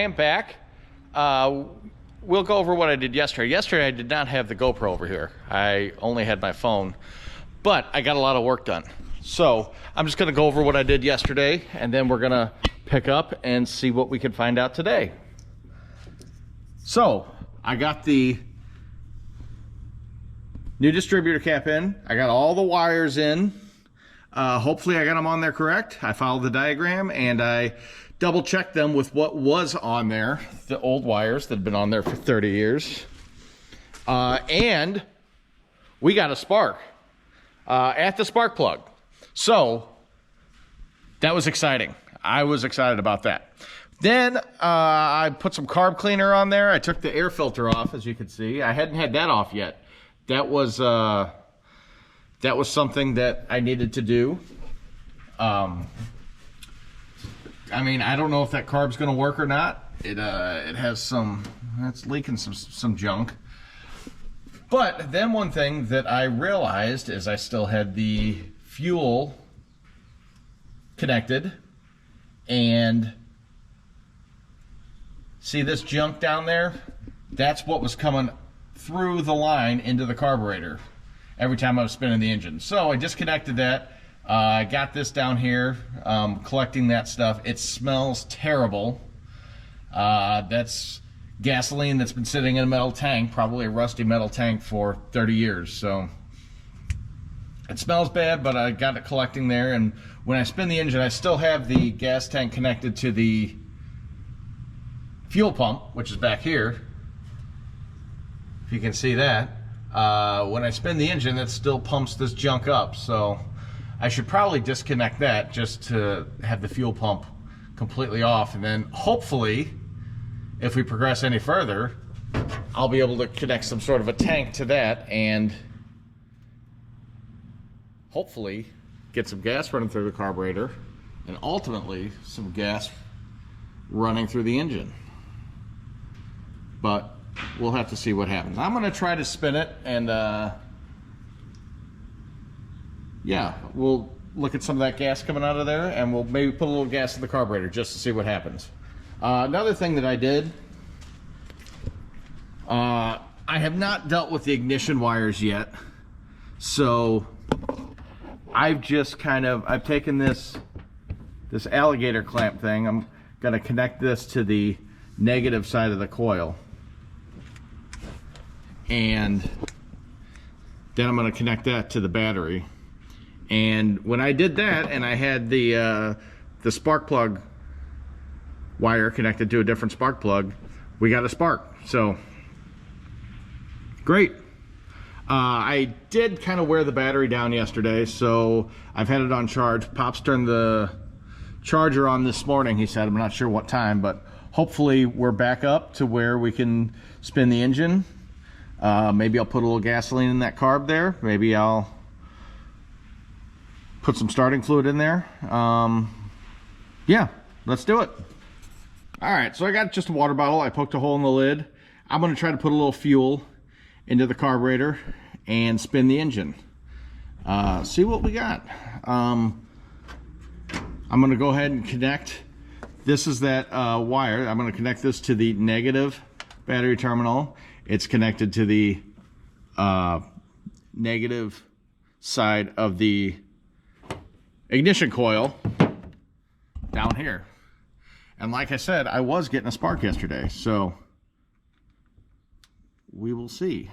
am back. We'll go over what I did yesterday. Yesterday I did not have the GoPro over here. I only had my phone, but I got a lot of work done. So I'm just gonna go over what I did yesterday, and then we're gonna pick up and see what we can find out today. So I got the new distributor cap in. I got all the wires in. Hopefully I got them on there correct. I followed the diagram and I double checked them with what was on there, the old wires that had been on there for 30 years. And we got a spark at the spark plug. So that was exciting. I was excited about that. Then I put some carb cleaner on there. I took the air filter off, as you can see. I hadn't had that off yet. That was something that I needed to do. I mean, I don't know if that carb's gonna work or not. It has some, it's leaking some junk. But then one thing that I realized is I still had the fuel connected, and see this junk down there? That's what was coming through the line into the carburetor every time I was spinning the engine. So I disconnected that. I got this down here, collecting that stuff. It smells terrible. That's gasoline that's been sitting in a metal tank, probably a rusty metal tank, for 30 years. So it smells bad, but I got it collecting there. And when I spin the engine, I still have the gas tank connected to the fuel pump, which is back here. If you can see that. When I spin the engine, it still pumps this junk up. So I should probably disconnect that just to have the fuel pump completely off, and then hopefully, if we progress any further, I'll be able to connect some sort of a tank to that and hopefully get some gas running through the carburetor and ultimately some gas running through the engine. But we'll have to see what happens. I'm going to try to spin it, and yeah, we'll look at some of that gas coming out of there, and we'll maybe put a little gas in the carburetor just to see what happens. Another thing that I did, I have not dealt with the ignition wires yet, so I've just I've taken this alligator clamp thing. I'm going to connect this to the negative side of the coil, and then I'm going to connect that to the battery. And when I did that, and I had the spark plug wire connected to a different spark plug, we got a spark. So great. I did kind of wear the battery down yesterday, so I've had it on charge. Pop's turned the charger on this morning, he said. I'm not sure what time, but hopefully we're back up to where we can spin the engine. Maybe I'll put a little gasoline in that carb there. Maybe I'll put some starting fluid in there. Yeah, let's do it. All right, so I got just a water bottle. I poked a hole in the lid. I'm gonna try to put a little fuel into the carburetor and spin the engine. See what we got. I'm gonna go ahead and connect. This is that wire. I'm gonna connect this to the negative battery terminal. It's connected to the negative side of the ignition coil down here. And like I said, I was getting a spark yesterday, so we will see.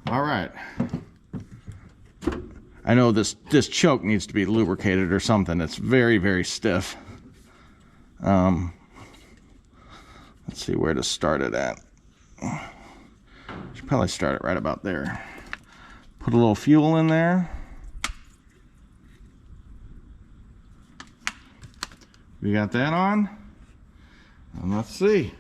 All right. I know this choke needs to be lubricated or something. It's very, very stiff. Let's see where to start it at. Should probably start it right about there. Put a little fuel in there. We got that on, and let's see.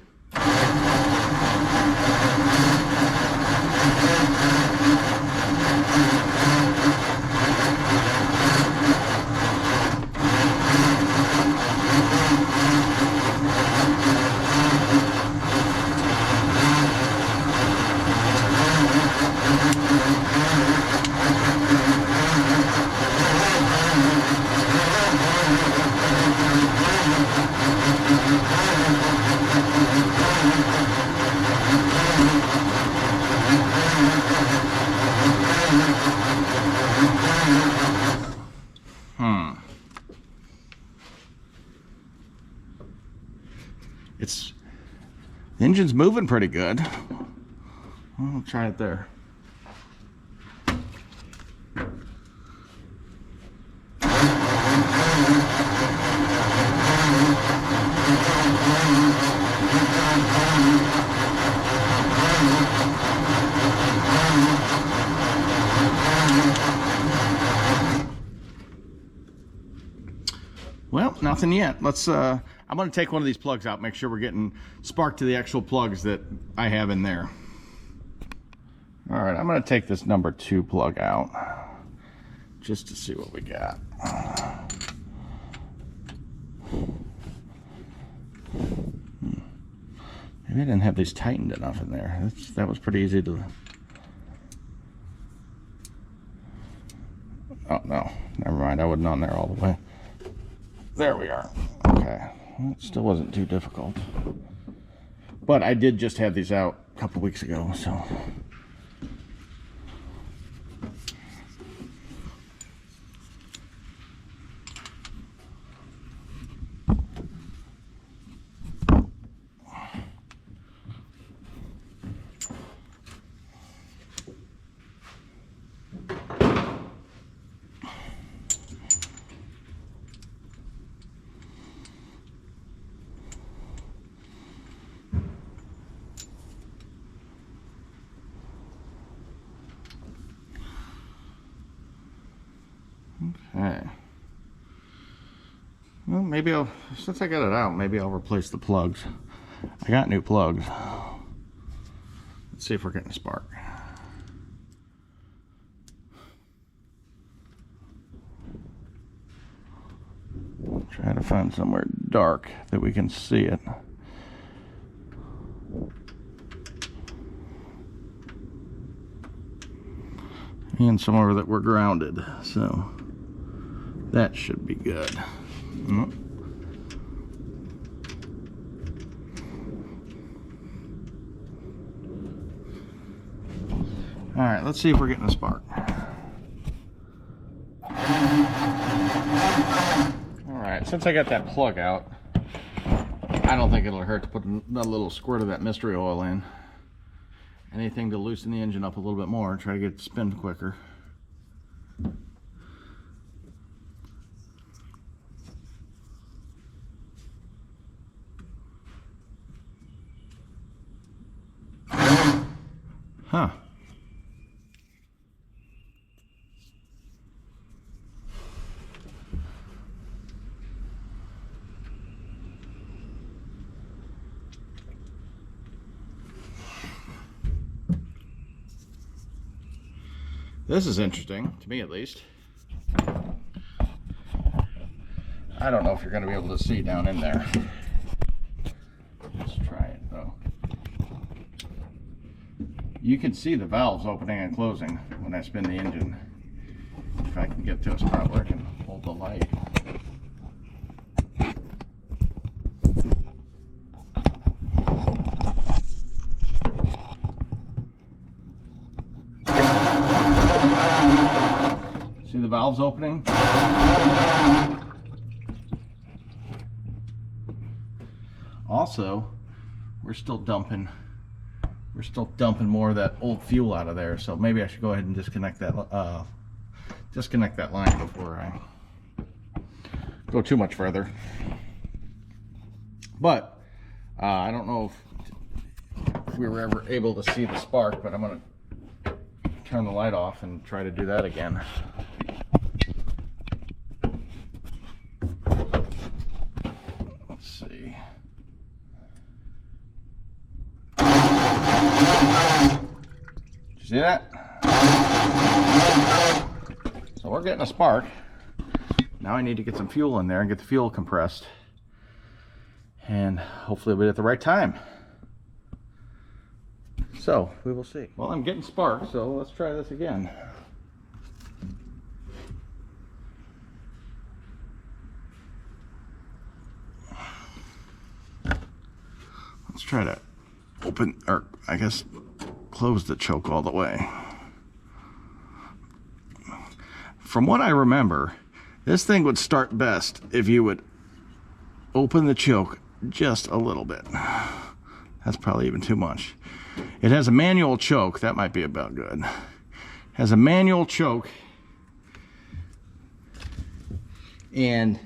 The engine's moving pretty good. I'll try it there. Well, nothing yet. Let's I'm going to take one of these plugs out, make sure we're getting spark to the actual plugs that I have in there. All right, I'm going to take this number 2 plug out just to see what we got. Maybe I didn't have these tightened enough in there. That was pretty easy to... Oh, no. Never mind. I wasn't on there all the way. There we are. Okay. Well, it still wasn't too difficult. But I did just have these out a couple weeks ago, so... Okay. Well, maybe since I got it out, maybe I'll replace the plugs. I got new plugs. Let's see if we're getting a spark. Try to find somewhere dark that we can see it. And somewhere that we're grounded, so that should be good. All right, let's see if we're getting a spark. All right, since I got that plug out, I don't think it'll hurt to put a little squirt of that mystery oil in. Anything to loosen the engine up a little bit more, try to get it to spin quicker. Huh. This is interesting, to me at least. I don't know if you're going to be able to see down in there. Let's try it though. You can see the valves opening and closing when I spin the engine. If I can get to a spot where I can hold the light. See the valves opening? Also, we're still dumping more of that old fuel out of there, so maybe I should go ahead and disconnect that line before I go too much further. But I don't know if we were ever able to see the spark, but I'm going to turn the light off and try to do that again. Let's see. Did you see that? So we're getting a spark. Now I need to get some fuel in there and get the fuel compressed. And hopefully it'll be at the right time. So we will see. Well, I'm getting sparks, so let's try this again. Let's try to open, or I guess close the choke all the way. From what I remember, this thing would start best if you would open the choke just a little bit. That's probably even too much. It has a manual choke. That might be about good. It has a manual choke. And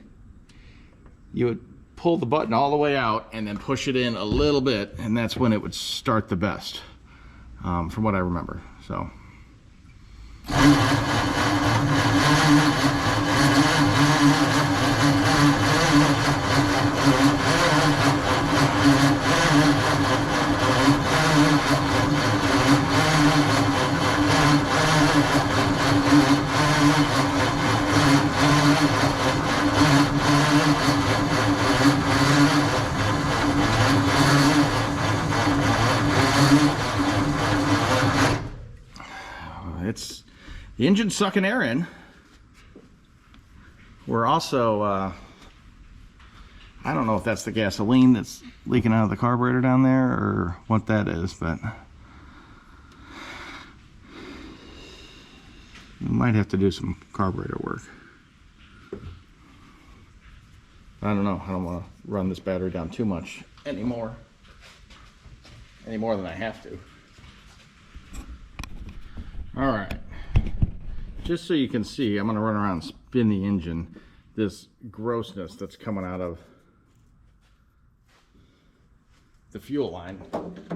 you would pull the button all the way out and then push it in a little bit, and that's when it would start the best, from what I remember. So. It's the engine sucking air in. We're also, I don't know if that's the gasoline that's leaking out of the carburetor down there or what that is, but we might have to do some carburetor work. I don't know. I don't want to run this battery down too much anymore. Any more than I have to. All right. Just so you can see, I'm going to run around and spin the engine. This grossness that's coming out of the fuel line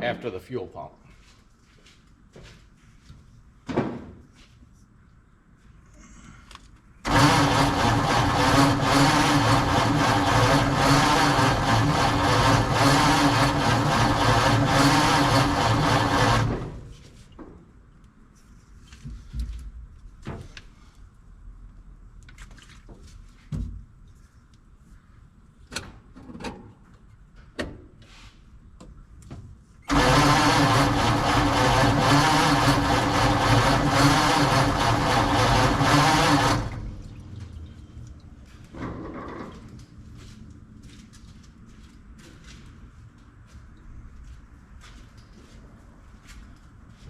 after the fuel pump.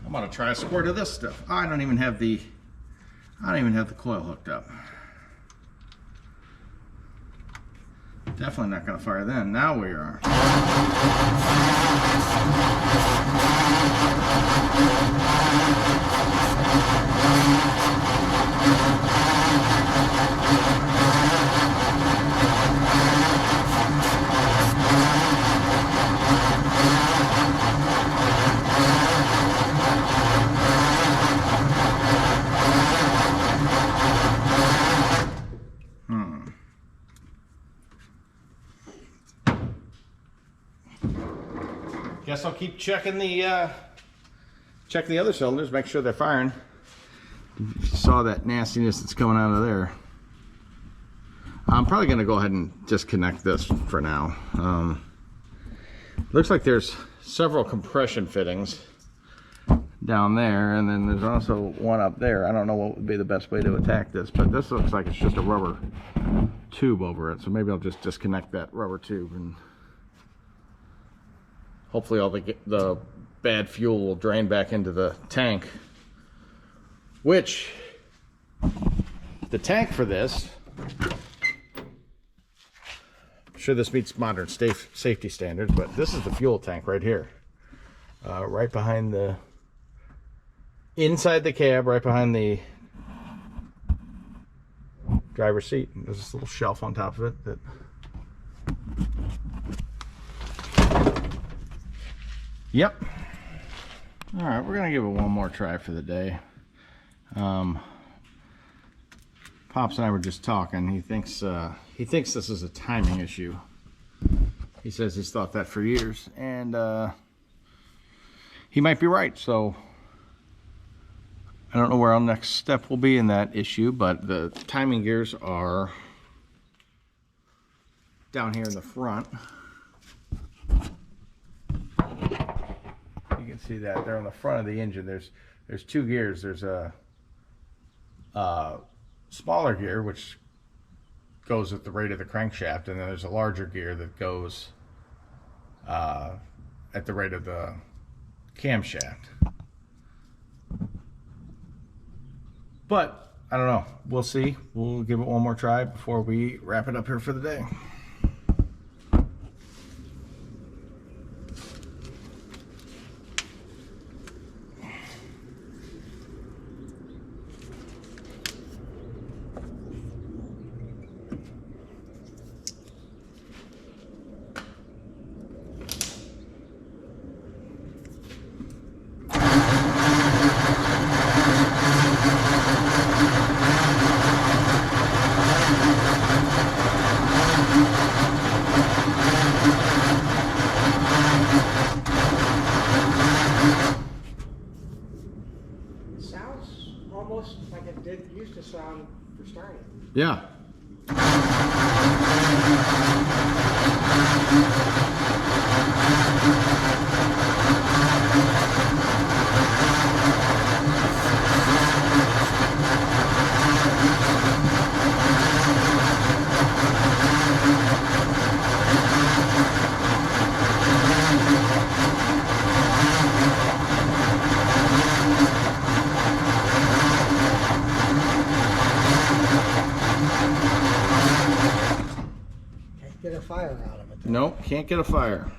I'm gonna try a squirt of this stuff. I don't even have the coil hooked up. Definitely not gonna fire then. Now we are. Guess I'll keep checking the other cylinders, make sure they're firing. You saw that nastiness that's coming out of there. I'm probably going to go ahead and disconnect this for now. Looks like there's several compression fittings down there, and then there's also one up there. I don't know what would be the best way to attack this, but this looks like it's just a rubber tube over it. So maybe I'll just disconnect that rubber tube, and hopefully all the bad fuel will drain back into the tank. Which, the tank for this, I'm sure this meets modern safety standards, but this is the fuel tank right here. Right behind the, inside the cab, right behind the driver's seat. There's this little shelf on top of it that Yep. All right, we're gonna give it one more try for the day. Pops and I were just talking. He thinks this is a timing issue. He says he's thought that for years, and he might be right. So I don't know where our next step will be in that issue, but the timing gears are down here in the front. You can see that they're on the front of the engine. There's two gears. There's a smaller gear which goes at the rate of the crankshaft, and then there's a larger gear that goes at the rate of the camshaft. But I don't know. We'll see. We'll give it one more try before we wrap it up here for the day. almost like it did used to sound for starting. Yeah. Can't get a fire out of it. Nope, can't get a fire.